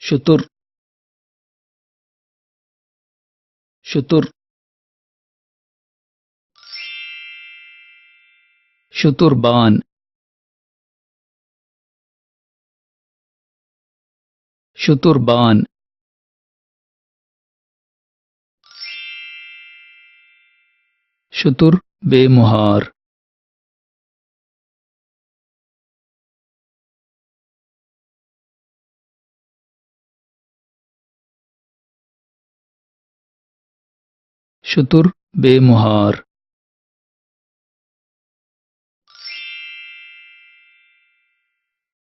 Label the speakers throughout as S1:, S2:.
S1: شتر شتر شتربان شتربان شتر بے مہار شتر بے مہار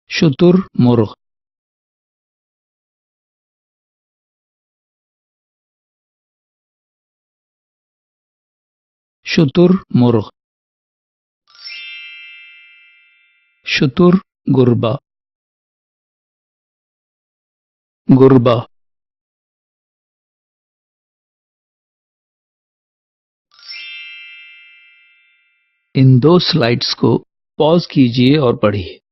S1: شتر مرغ شتر مرغ شتر گربا گربا ان دو سلائیڈز کو پاز کیجیے اور پڑھیے۔